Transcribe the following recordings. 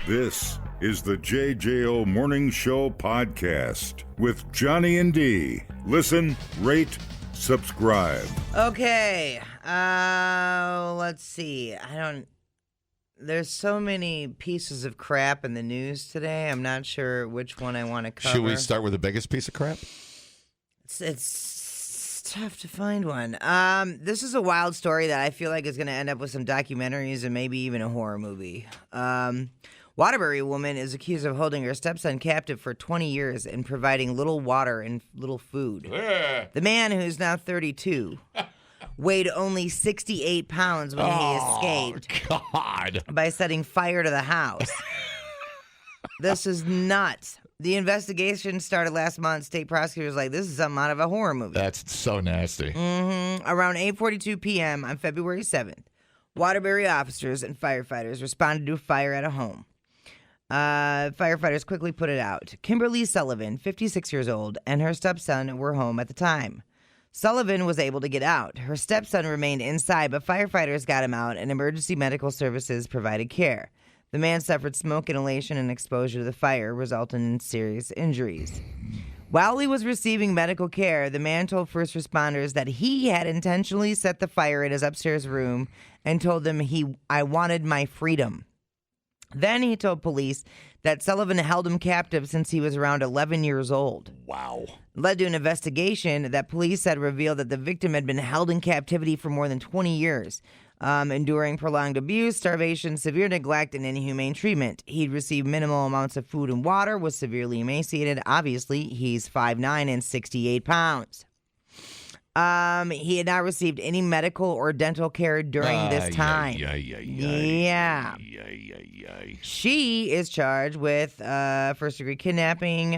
This is the JJO Morning Show podcast with Johnny and D. Listen, rate, subscribe. Okay, let's see. There's so many pieces of crap in the news today. I'm not sure which one I want to cover. Should we start with the biggest piece of crap? It's tough to find one. This is a wild story that I feel like is going to end up with some documentaries and maybe even a horror movie. Waterbury woman is accused of holding her stepson captive for 20 years and providing little water and little food. The man, who's now 32, weighed only 68 pounds when he escaped. God. By setting fire to the house. This is nuts. The investigation started last month. State prosecutors like, this is something out of a horror movie. That's so nasty. Around 8:42 p.m. on February 7th, Waterbury officers and firefighters responded to a fire at a home. Firefighters quickly put it out. Kimberly Sullivan, 56 years old, and her stepson were home at the time. Sullivan was able to get out. Her stepson remained inside, but firefighters got him out, and emergency medical services provided care. The man suffered smoke inhalation and exposure to the fire, resulting in serious injuries. While he was receiving medical care, the man told first responders that he had intentionally set the fire in his upstairs room and told them I wanted my freedom. Then he told police that Sullivan held him captive since he was around 11 years old. Wow. Led to an investigation that police said revealed that the victim had been held in captivity for more than 20 years, enduring prolonged abuse, starvation, severe neglect, and inhumane treatment. He'd received minimal amounts of food and water, was severely emaciated. Obviously, he's 5'9" and 68 pounds. He had not received any medical or dental care during this time. Yeah. She is charged with first-degree kidnapping,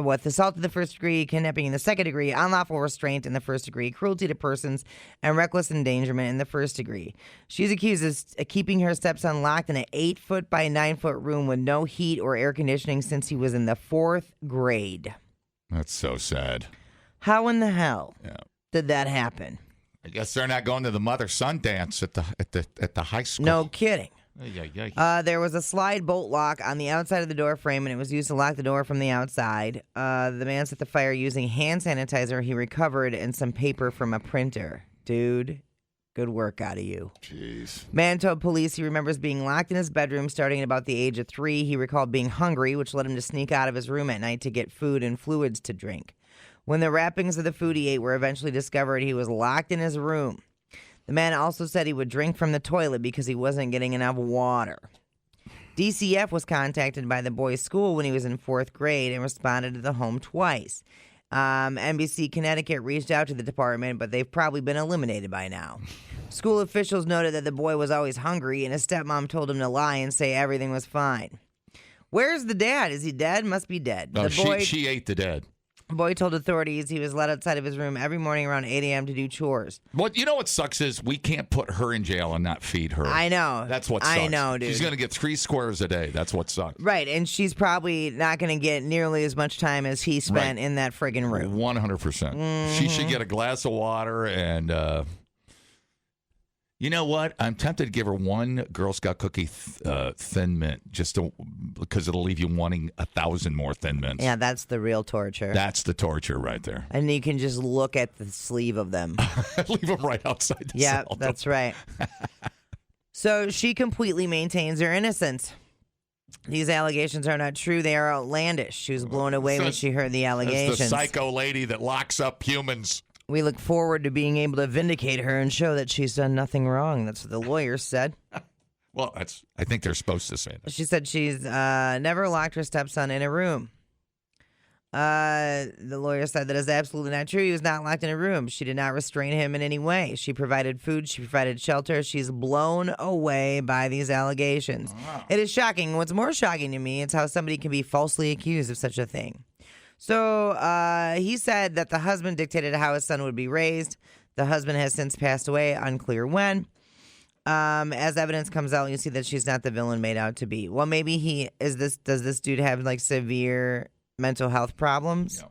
with assault in the first degree, kidnapping in the second degree, unlawful restraint in the first degree, cruelty to persons, and reckless endangerment in the first degree. She's accused of keeping her stepson locked in an 8-foot by 9-foot room with no heat or air conditioning since he was in the 4th grade. That's so sad. How in the hell did that happen? I guess they're not going to the mother-son dance at the high school. No kidding. There was a slide bolt lock on the outside of the door frame, and it was used to lock the door from the outside. The man set the fire using hand sanitizer he recovered and some paper from a printer. Dude, good work out of you. Jeez. Man told police he remembers being locked in his bedroom starting at about the age of 3. He recalled being hungry, which led him to sneak out of his room at night to get food and fluids to drink. When the wrappings of the food he ate were eventually discovered, he was locked in his room. The man also said he would drink from the toilet because he wasn't getting enough water. DCF was contacted by the boy's school when he was in 4th grade and responded to the home twice. NBC Connecticut reached out to the department, but they've probably been eliminated by now. School officials noted that the boy was always hungry, and his stepmom told him to lie and say everything was fine. Where's the dad? Is he dead? Must be dead. No, she ate the dad. The boy told authorities he was let outside of his room every morning around 8 a.m. to do chores. What sucks is we can't put her in jail and not feed her. I know. That's what sucks. I know, dude. She's going to get 3 squares a day. That's what sucks. Right, and she's probably not going to get nearly as much time as he spent in that friggin' room. 100%. She should get a glass of water and... You know what? I'm tempted to give her one Girl Scout cookie Thin Mint because it'll leave you wanting 1,000 more Thin Mints. Yeah, that's the real torture. That's the torture right there. And you can just look at the sleeve of them. Leave them right outside the cell. Yeah, that's right. So she completely maintains her innocence. These allegations are not true. They are outlandish. She was blown away when she heard the allegations. That's the psycho lady that locks up humans. We look forward to being able to vindicate her and show that she's done nothing wrong. That's what the lawyers said. Well, I think they're supposed to say that. She said she's never locked her stepson in a room. The lawyer said that is absolutely not true. He was not locked in a room. She did not restrain him in any way. She provided food. She provided shelter. She's blown away by these allegations. Wow. It is shocking. What's more shocking to me is how somebody can be falsely accused of such a thing. So he said that the husband dictated how his son would be raised. The husband has since passed away, unclear when. As evidence comes out, you see that she's not the villain made out to be. Well, maybe does this dude have like severe mental health problems? Yeah.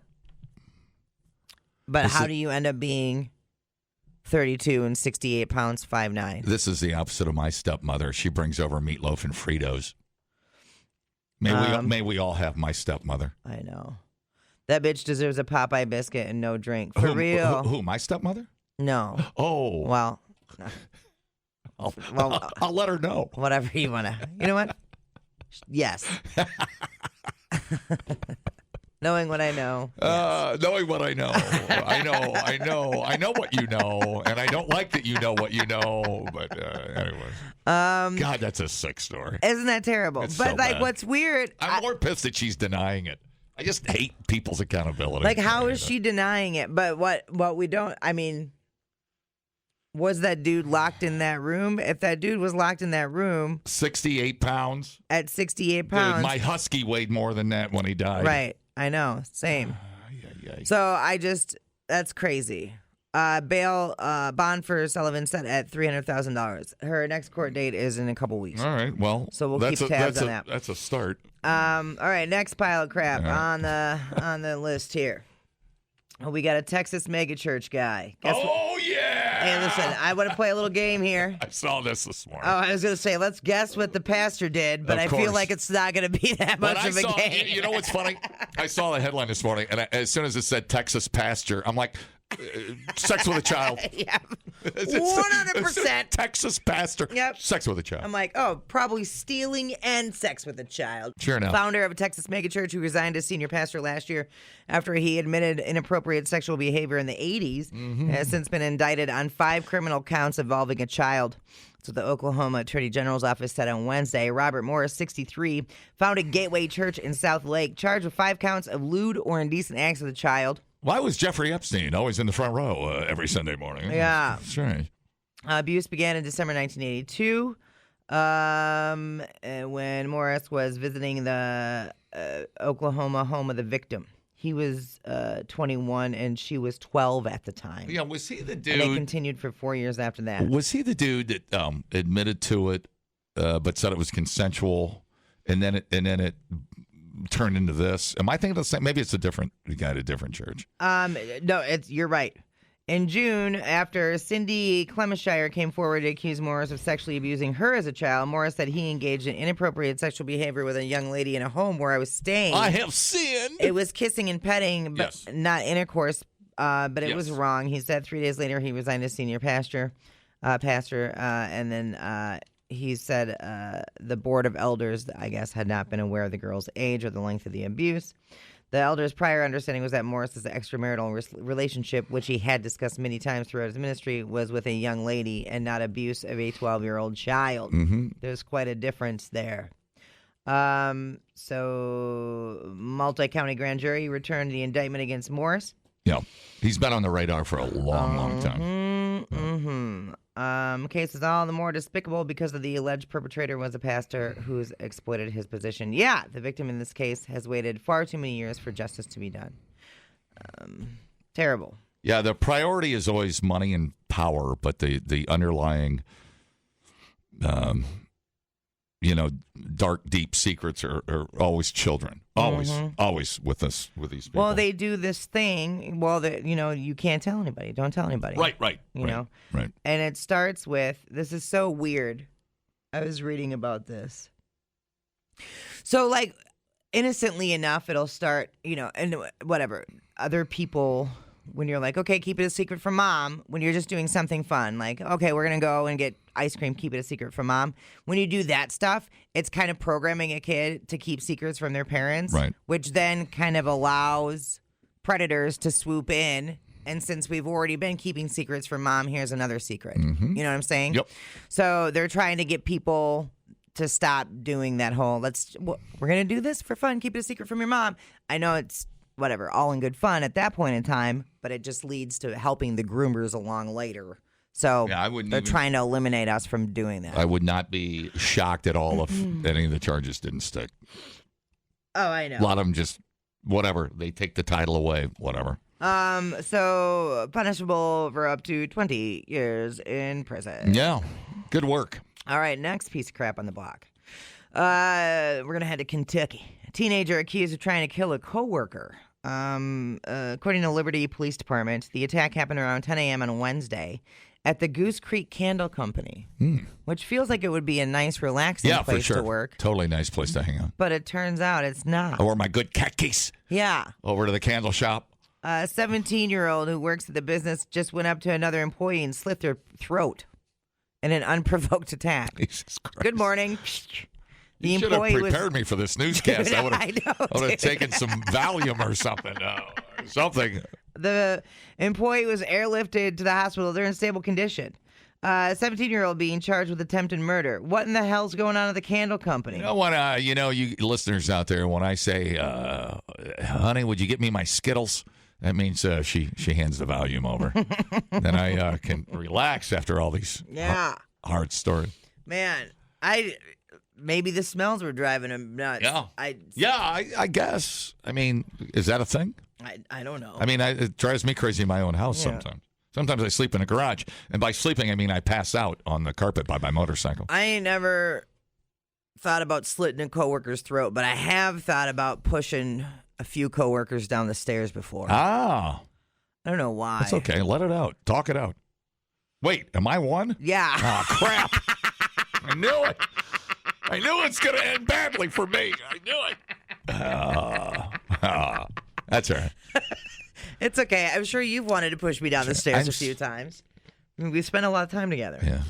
But how do you end up being 32 and 68 pounds, 5'9"? This is the opposite of my stepmother. She brings over meatloaf and Fritos. May we all have my stepmother. I know. That bitch deserves a Popeye biscuit and no drink. For real. Who, my stepmother? No. Oh. Well, I'll let her know. Whatever you want to. You know what? Yes. Knowing what I know. Yes. Knowing what I know. I know what you know, and I don't like that you know what you know, but anyways. God, that's a sick story. Isn't that terrible? It's but so like bad. what's weird, I'm more pissed that she's denying it. I just hate people's accountability. like how is she denying it? But what we don't, I mean, was that dude locked in that room? If that dude was locked in that room 68 pounds. at 68 pounds. Dude, my husky weighed more than that when he died. Right. I know. Same. So that's crazy. Bond for Sullivan set at $300,000. Her next court date is in a couple weeks. All right. Well, So we'll keep tabs on that. That's a start. All right, next pile of crap on the list here. We got a Texas megachurch guy. Oh, yeah. Hey, listen, I want to play a little game here. I saw this morning. Oh, I was going to say, let's guess what the pastor did, but Of I course. feel like it's not going to be that But much of a game. You know what's funny? I saw the headline this morning, and as soon as it said Texas pastor, I'm like, sex with a child. Yeah. It's 100%. Texas pastor. Yep. Sex with a child. I'm like, oh, probably stealing and sex with a child. Sure enough. Founder of a Texas megachurch who resigned as senior pastor last year after he admitted inappropriate sexual behavior in the 80s has since been indicted on 5 criminal counts involving a child. That's what the Oklahoma Attorney General's office said on Wednesday. Robert Morris, 63, founded Gateway Church in South Lake, charged with 5 counts of lewd or indecent acts with a child. Why was Jeffrey Epstein always in the front row every Sunday morning? Yeah. Strange. Abuse began in December 1982 when Morris was visiting the Oklahoma home of the victim. He was 21 and she was 12 at the time. Yeah, was he the dude? And they continued for 4 years after that. Was he the dude that admitted to it, but said it was consensual, and then it turned into this? Am I thinking the same? Maybe it's a different guy at a different church. No, you're right. In June, after Cindy Clemenshire came forward to accuse Morris of sexually abusing her as a child, Morris said he engaged in inappropriate sexual behavior with a young lady in a home where I was staying. I have sinned. It was kissing and petting, but Yes. not intercourse. But it was Yes. wrong. He said 3 days later he resigned as senior pastor, and then he said the board of elders, I guess, had not been aware of the girl's age or the length of the abuse. The elder's prior understanding was that Morris's extramarital relationship, which he had discussed many times throughout his ministry, was with a young lady and not abuse of a 12-year-old child. Mm-hmm. There's quite a difference there. So multi-county grand jury returned the indictment against Morris. Yeah, he's been on the radar for a long time. Case is all the more despicable because of the alleged perpetrator was a pastor who's exploited his position. Yeah, the victim in this case has waited far too many years for justice to be done. Terrible. Yeah, the priority is always money and power, but the underlying, dark, deep secrets are always children. Always with these people. Well, they do this thing. Well, you can't tell anybody. Don't tell anybody. Right. You know? Right. And it starts with, this is so weird. I was reading about this. So, like, innocently enough, it'll start, and whatever. Other people, when you're like, okay, keep it a secret from mom, when you're just doing something fun, like, okay, we're going to go and get ice cream, keep it a secret from mom. When you do that stuff, it's kind of programming a kid to keep secrets from their parents, Right. which then kind of allows predators to swoop in. And since we've already been keeping secrets from mom, here's another secret. Mm-hmm. You know what I'm saying? Yep. So they're trying to get people to stop doing that whole, we're going to do this for fun, keep it a secret from your mom. I know it's whatever, all in good fun at that point in time, but it just leads to helping the groomers along later. So Yeah, I wouldn't they're even- trying to eliminate us from doing that. I would not be shocked at all if any of the charges didn't stick. Oh, I know. A lot of them just, whatever. They take the title away, whatever. So punishable for up to 20 years in prison. Yeah. Good work. All right, next piece of crap on the block. We're going to head to Kentucky. A teenager accused of trying to kill a coworker. According to Liberty Police Department, the attack happened around 10 a.m. on Wednesday at the Goose Creek Candle Company, which feels like it would be a nice, relaxing Yeah, place for sure. to work. Totally nice place to hang out. But it turns out it's not. Or my good khakis. Yeah. Over to the candle shop. A 17-year-old who works at the business just went up to another employee and slit their throat in an unprovoked attack. Jesus Christ. Good morning. The You should have employee prepared me for this newscast. I would have taken some Valium or something. Something. The employee was airlifted to the hospital. They're in stable condition. A 17-year-old being charged with attempted murder. What in the hell's going on at the candle company? You know what? You listeners out there, when I say, "Honey, would you get me my Skittles?" That means she hands the Valium over. Then I can relax after all these hard stories. Man, maybe the smells were driving him nuts. Yeah. I guess. I mean, is that a thing? I don't know. I mean, it drives me crazy in my own house sometimes. Sometimes I sleep in a garage. And by sleeping, I mean I pass out on the carpet by my motorcycle. I ain't never thought about slitting a coworker's throat, but I have thought about pushing a few coworkers down the stairs before. Ah. I don't know why. That's okay. Let it out. Talk it out. Wait, am I one? Yeah. Oh, crap. I knew it. I knew it's going to end badly for me. I knew it. That's all right. It's okay. I'm sure you've wanted to push me down the stairs a few times. I mean, we spent a lot of time together. Yeah.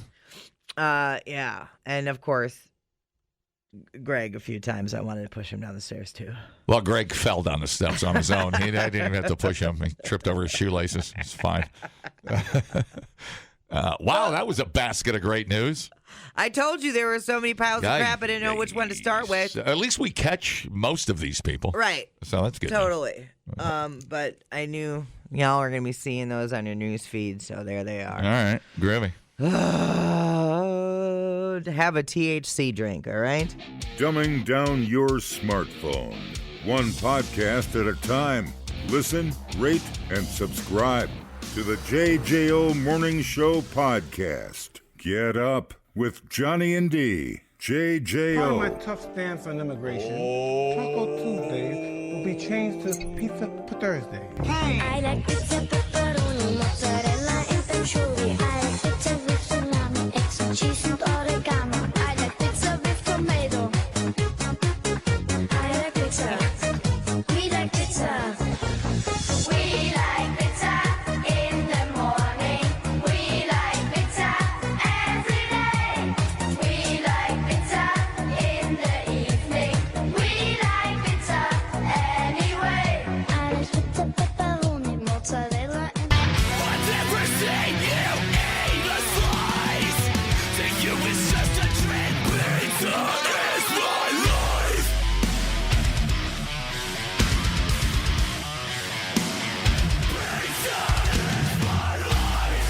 Yeah. And, of course, Greg, a few times I wanted to push him down the stairs, too. Well, Greg fell down the steps on his own. I didn't even have to push him. He tripped over his shoelaces. It's fine. Wow, that was a basket of great news. I told you there were so many piles of crap I didn't know which one to start with. At least we catch most of these people. Right. So that's good. Totally. But I knew y'all are going to be seeing those on your news feed, so there they are. All right. Gravy. Have a THC drink, all right? Dumbing down your smartphone. One podcast at a time. Listen, rate, and subscribe to the JJO Morning Show podcast. Get up with Johnny and D. JJO. Part of my tough stance on immigration, Taco Tuesdays will be changed to Pizza Thursday. I like pizza, pepperoni, mozzarella and patchouli. I like pizza with salami, extra cheese and oregano. I like pizza with tomato. I like pizza. We like pizza. We like pizza in the morning. We like pizza every day. We like pizza in the evening. We like pizza anyway. I like pizza, pepperoni, mozzarella and Everything you eat a slice. To you it's just a drink. Pizza is my life. Pizza is my life.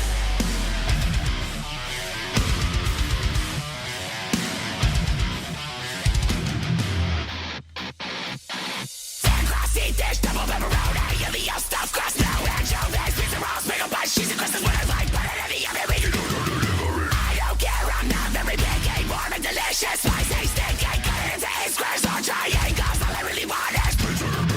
Ten classy dish, double pepperoni, and the yellow stuffed crust, no anchovies, pizza rolls, bagel bites, cheesy crusts, what I like, better than the other week. I don't care, I'm not very picky, warm and delicious, spicy, stinky, cut it into 8 squares or triangles, all I really want is pizza to me.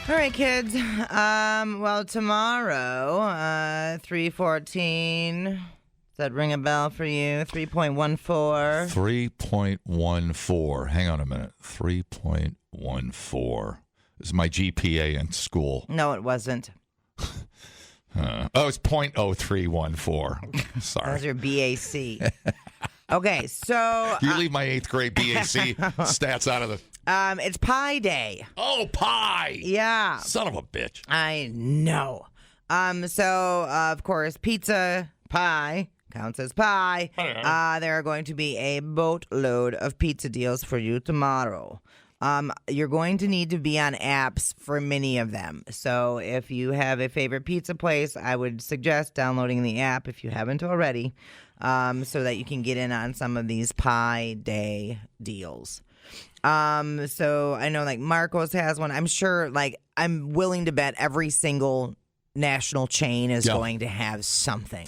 All right, kids. Well, tomorrow, 3:14. Does that ring a bell for you? 3.14. 3.14. Hang on a minute. 3.14. This is my GPA in school. No, it wasn't. It's 0.0314. That Sorry. was your BAC. Okay, so You leave my 8th grade BAC stats out of the... it's Pie Day. Oh, pie! Yeah. Son of a bitch. I know. So of course, pizza pie counts as pie. There are going to be a boatload of pizza deals for you tomorrow. You're going to need to be on apps for many of them. So if you have a favorite pizza place, I would suggest downloading the app if you haven't already, so that you can get in on some of these Pie Day deals. So I know like Marcos has one. I'm sure I'm willing to bet every single national chain is going to have something.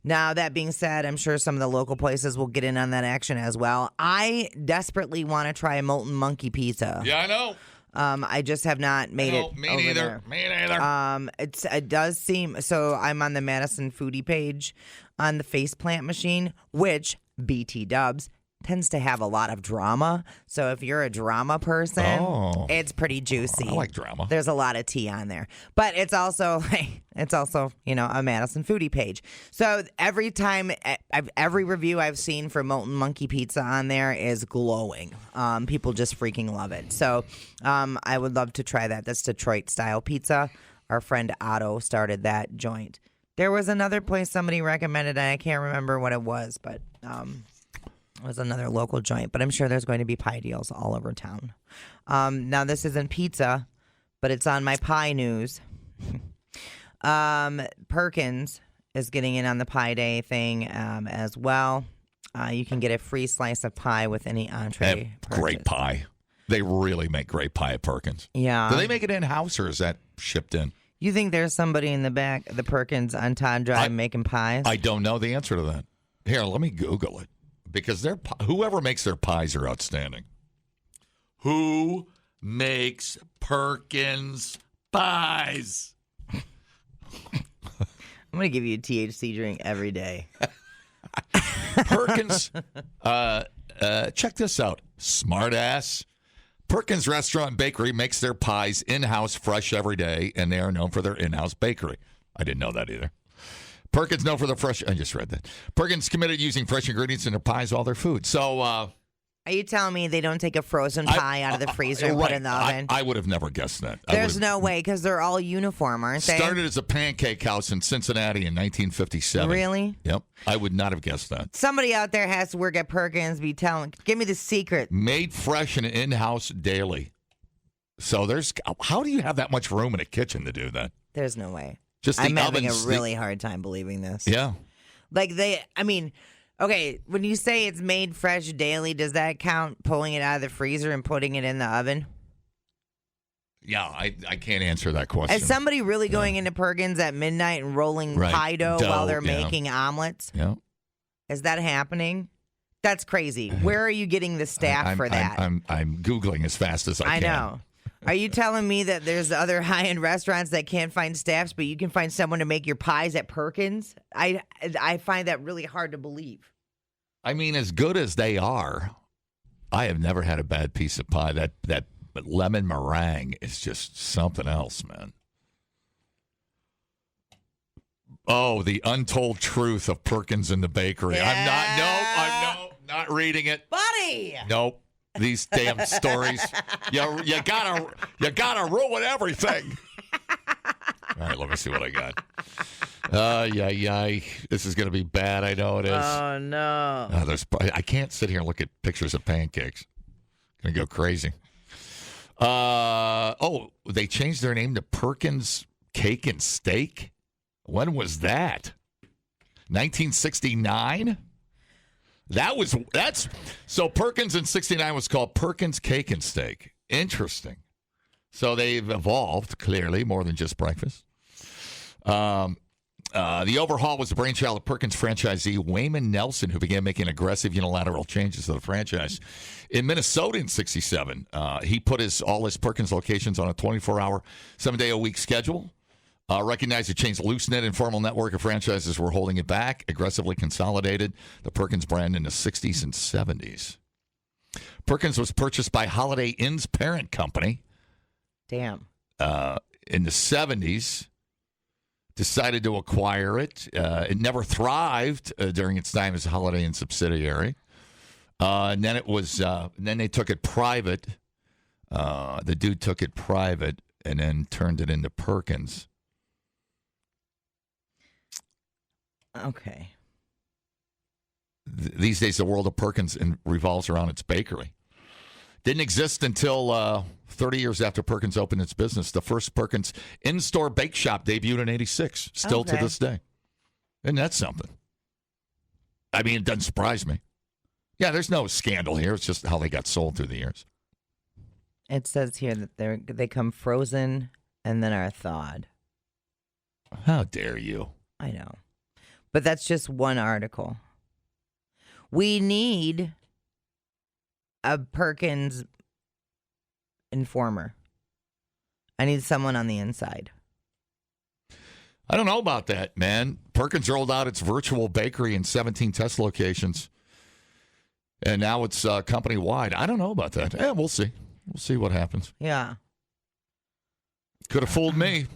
Now, that being said, I'm sure some of the local places will get in on that action as well. I desperately want to try a Molten Monkey Pizza. Yeah, I know. I just have not made it. Me over neither. there. Me neither. It does seem so. I'm on the Madison Foodie page on the faceplant machine, which BT Dubs tends to have a lot of drama. So if you're a drama person, it's pretty juicy. I like drama. There's a lot of tea on there, but it's also a Madison Foodie page. So every review I've seen for Molten Monkey Pizza on there is glowing. People just freaking love it. So I would love to try that. That's Detroit style pizza. Our friend Otto started that joint. There was another place somebody recommended, and I can't remember what it was, but it was another local joint. But I'm sure there's going to be pie deals all over town. Now, this isn't pizza, but it's on my pie news. Perkins is getting in on the Pie Day thing as well. You can get a free slice of pie with any entree. Great pie. They really make great pie at Perkins. Yeah. Do they make it in-house, or is that shipped in? You think there's somebody in the back of the Perkins on Todd Drive making pies? I don't know the answer to that. Here, let me Google it. Because whoever makes their pies are outstanding. Who makes Perkins pies? I'm going to give you a THC drink every day. Perkins, check this out. Smart ass. Perkins Restaurant and Bakery makes their pies in-house fresh every day, and they are known for their in-house bakery. I didn't know that either. Perkins known for the fresh. I just read that. Perkins committed to using fresh ingredients in their pies, all their food. So, are you telling me they don't take a frozen pie out of the freezer and put it in the oven? I would have never guessed that. There's no way, because they're all uniform, aren't they? Started as a pancake house in Cincinnati in 1957. Really? Yep. I would not have guessed that. Somebody out there has to work at Perkins, give me the secret. Made fresh and in-house daily. So how do you have that much room in a kitchen to do that? There's no way. I'm having a really hard time believing this. Yeah. Okay, when you say it's made fresh daily, does that count pulling it out of the freezer and putting it in the oven? Yeah, I can't answer that question. Is somebody really going into Perkins at midnight and rolling pie dough while they're making omelets? Yeah. Is that happening? That's crazy. Where are you getting the staff for that? I'm Googling as fast as I can. I know. Are you telling me that there's other high-end restaurants that can't find staffs, but you can find someone to make your pies at Perkins? I find that really hard to believe. I mean, as good as they are, I have never had a bad piece of pie. That lemon meringue is just something else, man. Oh, the untold truth of Perkins in the bakery. Yeah. I'm not reading it. Buddy! Nope. These damn stories. You gotta ruin everything. All right, let me see what I got. This is gonna be bad. I know it is. Oh no. I can't sit here and look at pictures of pancakes. Gonna go crazy. They changed their name to Perkins Cake and Steak. When was that? 1969? So Perkins in 69 was called Perkins Cake and Steak. Interesting. So they've evolved, clearly, more than just breakfast. The overhaul was the brainchild of Perkins franchisee Wayman Nelson, who began making aggressive unilateral changes to the franchise. In Minnesota in 67, he put all his Perkins locations on a 24-hour, 7-day-a-week schedule. Recognized the chain's loose-knit informal network of franchises were holding it back, aggressively consolidated the Perkins brand in the 60s and 70s. Perkins was purchased by Holiday Inn's parent company. Damn. In the 70s, decided to acquire it. It never thrived during its time as a Holiday Inn subsidiary. And then then they took it private. The dude took it private and then turned it into Perkins. Okay. These days, the world of Perkins revolves around its bakery. Didn't exist until 30 years after Perkins opened its business. The first Perkins in-store bake shop debuted in 86, still to this day. Isn't that something? I mean, it doesn't surprise me. Yeah, there's no scandal here. It's just how they got sold through the years. It says here that they come frozen and then are thawed. How dare you? I know. But that's just one article. We need a Perkins informer. I need someone on the inside. I don't know about that, man. Perkins rolled out its virtual bakery in 17 test locations, and now it's company-wide. I don't know about that. Yeah, we'll see. We'll see what happens. Yeah. Could have fooled me.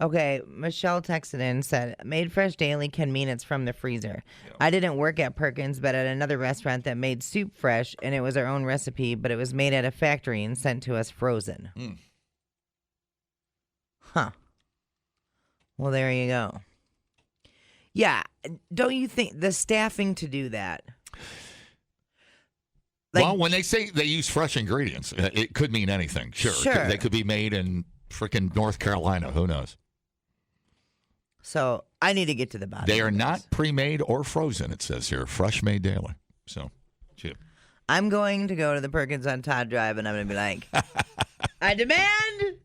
Okay, Michelle texted in and said, made fresh daily can mean it's from the freezer. Yeah. I didn't work at Perkins, but at another restaurant that made soup fresh, and it was our own recipe, but it was made at a factory and sent to us frozen. Huh. Well, there you go. Yeah, don't you think the staffing to do that? Well, when they say they use fresh ingredients, it could mean anything. Sure. They could be made in freaking North Carolina. Who knows? So I need to get to the bottom. They are not pre-made or frozen, it says here. Fresh made daily. So, chip. I'm going to go to the Perkins on Todd Drive, and I'm going to be like, I demand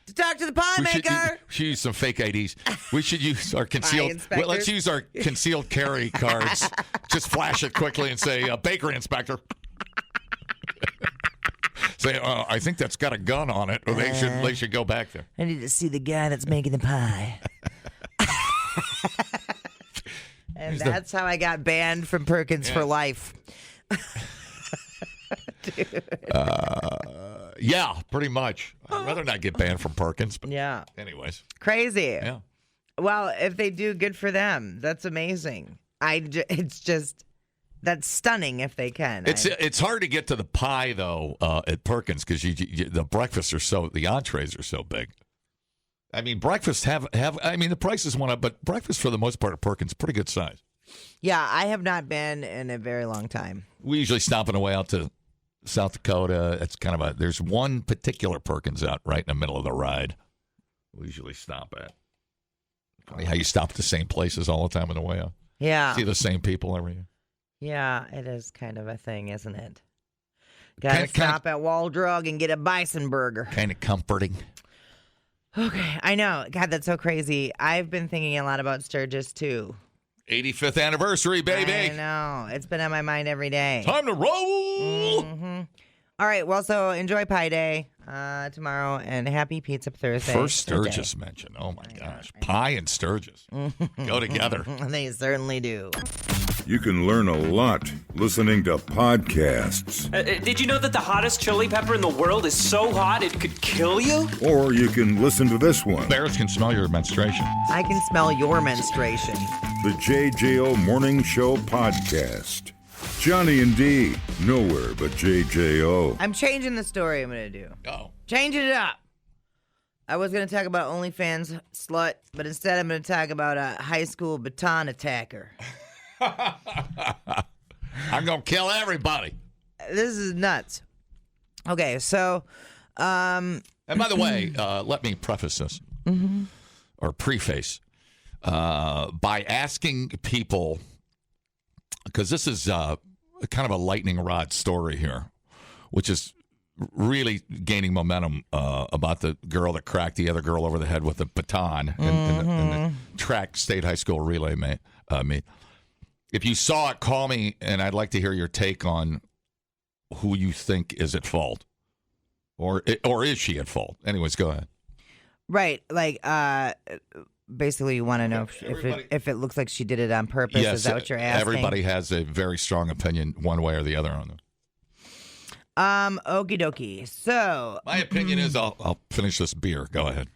to talk to the pie maker. We should use some fake IDs. We should use our concealed. Well, let's use our concealed carry cards. Just flash it quickly and say, bakery inspector. Say, I think that's got a gun on it. Or they should go back there. I need to see the guy that's making the pie. And that's how I got banned from Perkins for life. Yeah, pretty much. I'd rather not get banned from Perkins. But yeah. Anyways. Crazy. Yeah. Well, if they do, good for them. That's amazing. It's just, that's stunning if they can. It's hard to get to the pie, though, at Perkins because the breakfasts are the entrees are so big. I mean, breakfast the prices went up, but breakfast for the most part at Perkins, pretty good size. Yeah, I have not been in a very long time. We usually stop on the way out to South Dakota. It's kind of there's one particular Perkins out right in the middle of the ride. We usually stop at. Funny how you stop at the same places all the time on the way out. Yeah. See the same people every year. Yeah, it is kind of a thing, isn't it? Got to stop at Waldrug and get a bison burger. Kind of comforting. Okay, I know. God, that's so crazy. I've been thinking a lot about Sturgis, too. 85th anniversary, baby. I know. It's been on my mind every day. Time to roll. Mm-hmm. All right, well, so enjoy Pie Day tomorrow, and happy Pizza Thursday. First Sturgis mention. Oh, my gosh. Pie and Sturgis go together. They certainly do. You can learn a lot listening to podcasts. Did you know that the hottest chili pepper in the world is so hot it could kill you? Or you can listen to this one. Bears can smell your menstruation. I can smell your menstruation. The JJO Morning Show Podcast. Johnny and D, nowhere but JJO. I'm changing the story I'm going to do. Oh. Changing it up. I was going to talk about OnlyFans slut, but instead I'm going to talk about a high school baton attacker. I'm going to kill everybody. This is nuts. Okay, so... and by the way, let me preface this, or preface, by asking people, because this is kind of a lightning rod story here, which is really gaining momentum about the girl that cracked the other girl over the head with a baton in the track state high school relay meet. If you saw it, call me, and I'd like to hear your take on who you think is at fault, or is she at fault? Anyways, go ahead. Right, like basically, you want to know if it looks like she did it on purpose. Yes, is that what you're asking? Everybody has a very strong opinion, one way or the other, on them. Okie dokie. So my opinion is, I'll finish this beer. Go ahead.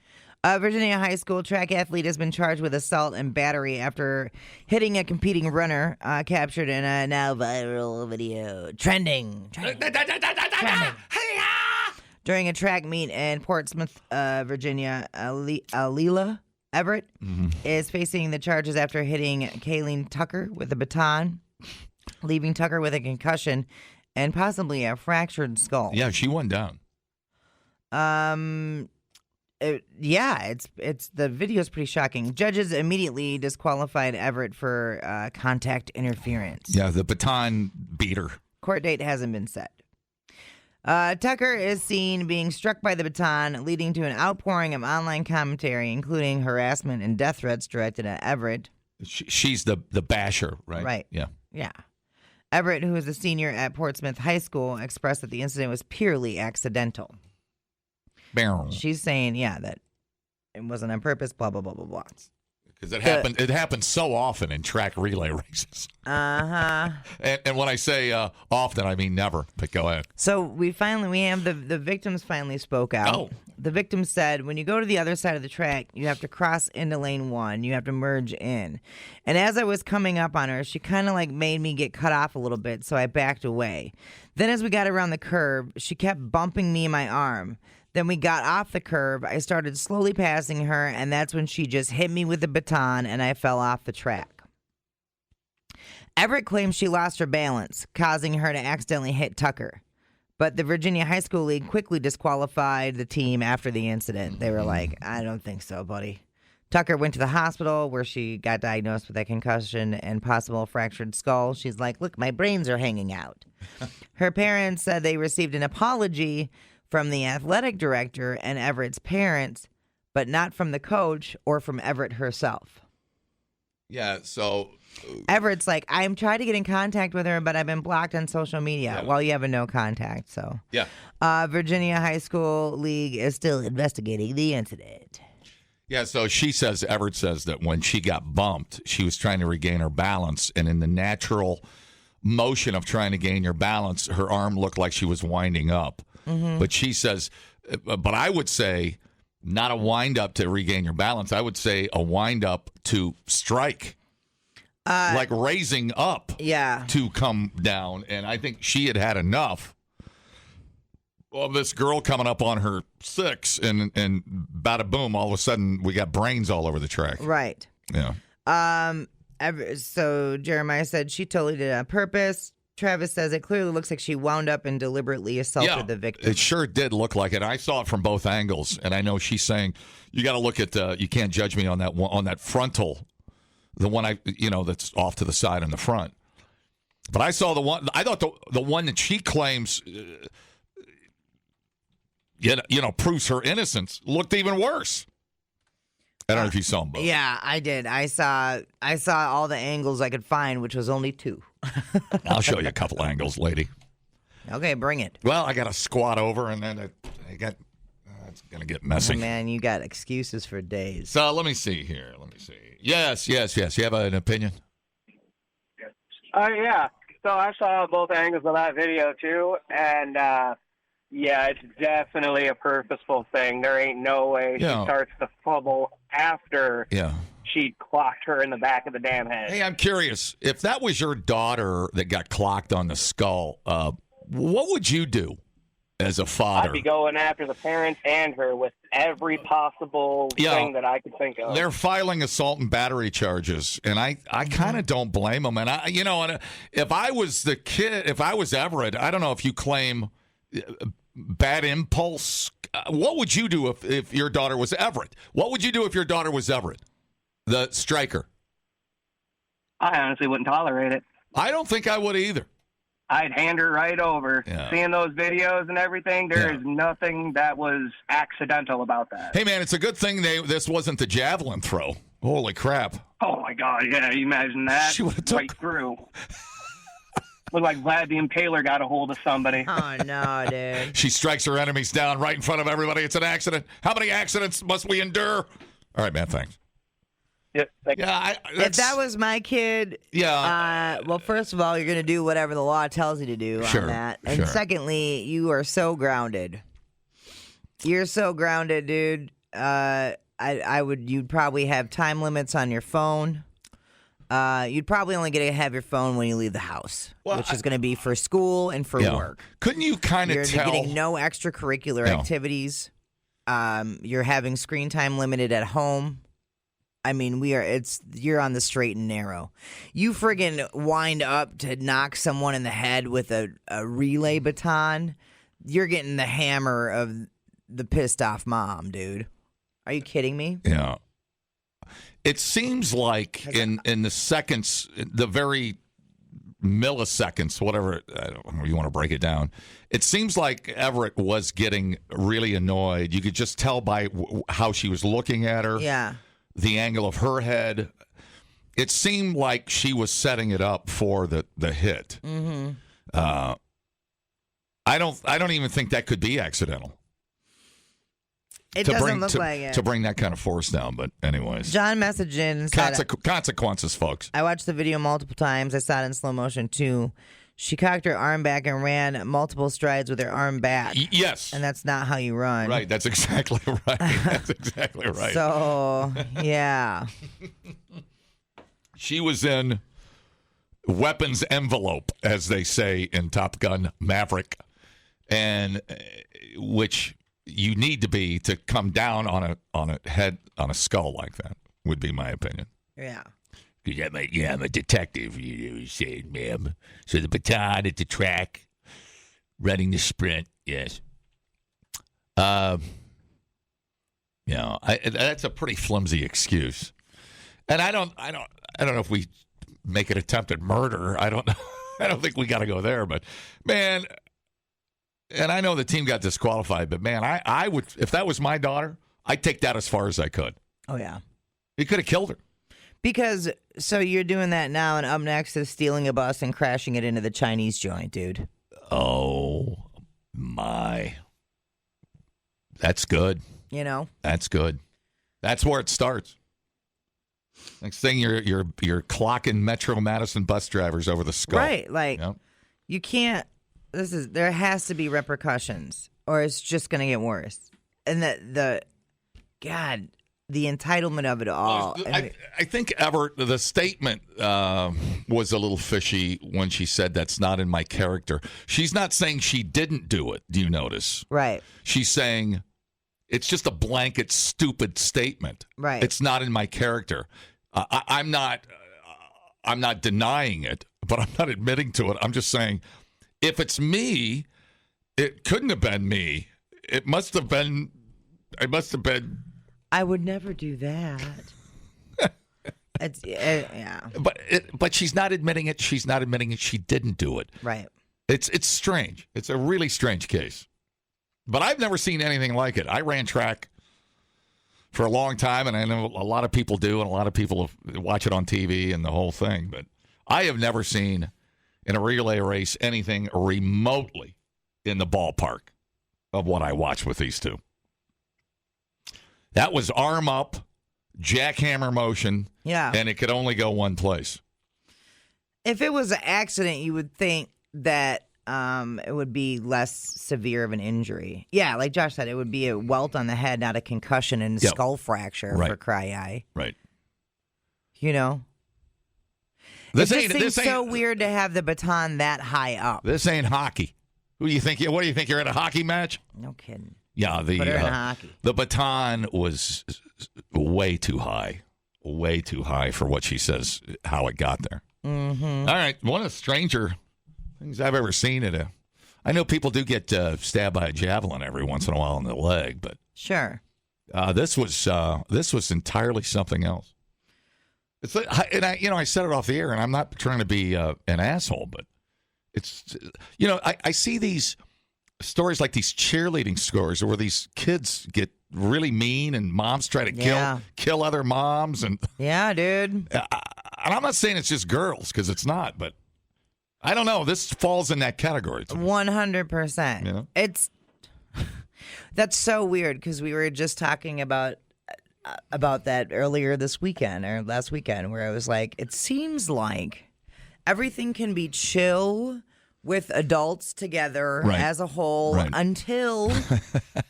A Virginia high school track athlete has been charged with assault and battery after hitting a competing runner, captured in a now viral video. Trending. During a track meet in Portsmouth, Virginia, Alila Everett is facing the charges after hitting Kayleen Tucker with a baton, leaving Tucker with a concussion and possibly a fractured skull. Yeah, she went down. It's the video is pretty shocking. Judges immediately disqualified Everett for contact interference. Yeah, the Baton beater. Court date hasn't been set. Tucker is seen being struck by the baton, leading to an outpouring of online commentary, including harassment and death threats directed at Everett. She's the basher, right? Right. Yeah. Yeah. Everett, who is a senior at Portsmouth High School, expressed that the incident was purely accidental. She's saying, that it wasn't on purpose, blah, blah, blah, blah, blah. Because it happens so often in track relay races. Uh-huh. And when I say often, I mean never. But go ahead. So we have the victims finally spoke out. Oh. The victim said, when you go to the other side of the track, you have to cross into lane 1. You have to merge in. And as I was coming up on her, she kind of made me get cut off a little bit, so I backed away. Then as we got around the curve, she kept bumping me in my arm. Then we got off the curb. I started slowly passing her, and that's when she just hit me with the baton, and I fell off the track. Everett claims she lost her balance, causing her to accidentally hit Tucker. But the Virginia High School League quickly disqualified the team after the incident. They were like, I don't think so, buddy. Tucker went to the hospital where she got diagnosed with a concussion and possible fractured skull. She's like, look, my brains are hanging out. Her parents said they received an apology from the athletic director and Everett's parents, but not from the coach or from Everett herself. Yeah, so Everett's like, I'm trying to get in contact with her, but I've been blocked on social media. Yeah. Well, you have a no contact, so. yeah. Virginia High School League is still investigating the incident. Yeah, so Everett says that when she got bumped, she was trying to regain her balance, and in the natural motion of trying to gain your balance, her arm looked like she was winding up. Mm-hmm. But she says, but I would say not a wind up to regain your balance. I would say a wind up to strike, like raising up to come down. And I think she had enough. Well, this girl coming up on her 6, and bada boom, all of a sudden we got brains all over the track. Right. Yeah. So Jeremiah said she totally did it on purpose. Travis says it clearly looks like she wound up and deliberately assaulted the victim. It sure did look like it. I saw it from both angles, and I know she's saying you got to look at you can't judge me on that one, on that frontal, the one that's off to the side in the front. But I saw the one. I thought the one that she claims, proves her innocence looked even worse. I don't know if you saw them both. Yeah, I did. I saw all the angles I could find, which was only 2. I'll show you a couple angles, lady. Okay, bring it. Well, I got to squat over, and then it's going to get messy. Oh, man, you got excuses for days. So let me see here. Yes. You have an opinion? Yeah. So I saw both angles of that video, too, and it's definitely a purposeful thing. There ain't no way she starts to fumble after she clocked her in the back of the damn head. Hey, I'm curious. If that was your daughter that got clocked on the skull, what would you do as a father? I'd be going after the parents and her with every possible thing that I could think of. They're filing assault and battery charges, and I kind of don't blame them. And if I was the kid, if I was Everett, I don't know if you claim bad impulse. What would you do if your daughter was Everett? What would you do if your daughter was Everett, the striker? I honestly wouldn't tolerate it. I don't think I would either. I'd hand her right over. Yeah. Seeing those videos and everything, there is nothing that was accidental about that. Hey, man, it's a good thing this wasn't the javelin throw. Holy crap. Oh, my God, yeah, you imagine that. She would've took- right through. Looked like Vlad the Impaler got a hold of somebody. Oh, no, dude. She strikes her enemies down right in front of everybody. It's an accident. How many accidents must we endure? All right, man, thanks. Yep. If that was my kid, well, first of all, you're going to do whatever the law tells you to do on that. And secondly, you are so grounded. You're so grounded, dude. You'd probably have time limits on your phone. You'd probably only get to have your phone when you leave the house, which is going to be for school and for work. Couldn't you kind of tell? You're getting no extracurricular activities. You're having screen time limited at home. I mean, you're on the straight and narrow. You friggin' wind up to knock someone in the head with a relay baton. You're getting the hammer of the pissed off mom, dude. Are you kidding me? Yeah. It seems like in the seconds, the very milliseconds, whatever, I don't know, you want to break it down, it seems like Everett was getting really annoyed. You could just tell by how she was looking at her, the angle of her head. It seemed like she was setting it up for the hit. Mm-hmm. I don't even think that could be accidental. It doesn't look like it. To bring that kind of force down, but anyways. John messaged in and said, consequences, folks. I watched the video multiple times. I saw it in slow motion, too. She cocked her arm back and ran multiple strides with her arm back. Yes. And that's not how you run. Right, that's exactly right. That's exactly right. So, yeah. She was in weapons envelope, as they say in Top Gun Maverick, and which you need to be to come down on a head, on a skull like that, would be my opinion. Yeah. I'm a detective, you said, ma'am. So the baton at the track, running the sprint, yes. That's a pretty flimsy excuse. And I don't know if we make an attempted murder. I don't think we got to go there, but man, and I know the team got disqualified, but man, I would, if that was my daughter, I'd take that as far as I could. Oh yeah. He could have killed her. Because, so you're doing that now, and up next is stealing a bus and crashing it into the Chinese joint, dude. Oh, my. That's good. You know? That's good. That's where it starts. Next thing, you're clocking Metro Madison bus drivers over the skull. Right, like, you can't, there has to be repercussions, or it's just going to get worse. And the entitlement of it all. I think Everett, the statement was a little fishy when she said that's not in my character. She's not saying she didn't do it. Do you notice? Right. She's saying it's just a blanket, stupid statement. Right. It's not in my character. I'm not denying it, but I'm not admitting to it. I'm just saying, if it's me, it couldn't have been me. It must have been. I would never do that. Yeah. But she's not admitting it. She's not admitting it. She didn't do it. Right. It's strange. It's a really strange case. But I've never seen anything like it. I ran track for a long time, and I know a lot of people do, and a lot of people watch it on TV and the whole thing. But I have never seen in a relay race anything remotely in the ballpark of what I watched with these two. That was arm up, jackhammer motion, and it could only go one place. If it was an accident, you would think that it would be less severe of an injury. Yeah, like Josh said, it would be a welt on the head, not a concussion and skull fracture, for cry eye. Right. You know? It seems so weird to have the baton that high up. This ain't hockey. What do you think you're at a hockey match? No kidding. Yeah, the baton was way too high for what she says, how it got there. Mm-hmm. All right, one of the stranger things I've ever seen I know people do get stabbed by a javelin every once in a while in the leg, but sure, this was entirely something else. It's and I said it off the air, and I'm not trying to be an asshole, but it's I see these stories like these cheerleading scores where these kids get really mean and moms try to kill other moms, and yeah, dude. And I'm not saying it's just girls, because it's not, but I don't know. This falls in that category. 100%. You know? That's so weird, because we were just talking about that earlier this weekend or last weekend, where I was like, it seems like everything can be chill with adults together as a whole until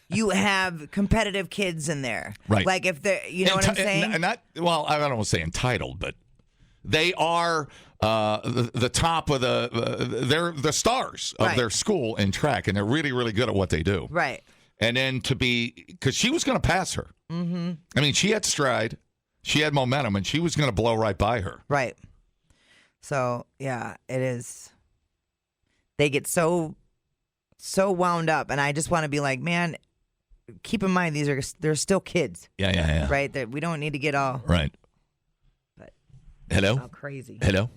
you have competitive kids in there. Right. Like if they're, you know what I'm saying? I don't want to say entitled, but they are the top of they're the stars of their school in track, and they're really, really good at what they do. Right. And then because she was going to pass her. Mm-hmm. I mean, she had stride, she had momentum, and she was going to blow right by her. Right. So, yeah, it is. They get so wound up, and I just want to be like, man, keep in mind they're still kids. Yeah. Right? That we don't need to get all right. But Hello? all crazy. Hello?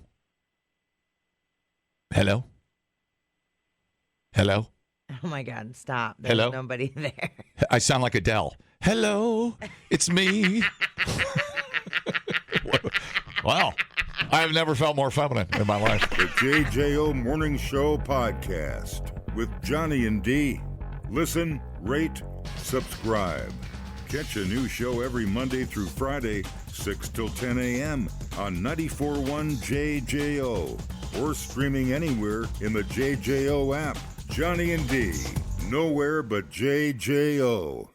Hello? Hello? Oh my God! Stop. There's Hello? nobody there. I sound like Adele. Hello, it's me. Wow. I have never felt more feminine in my life. The JJO Morning Show podcast with Johnny and D. Listen, rate, subscribe. Catch a new show every Monday through Friday, 6 till 10 a.m. on 94.1 JJO or streaming anywhere in the JJO app. Johnny and D. Nowhere but JJO.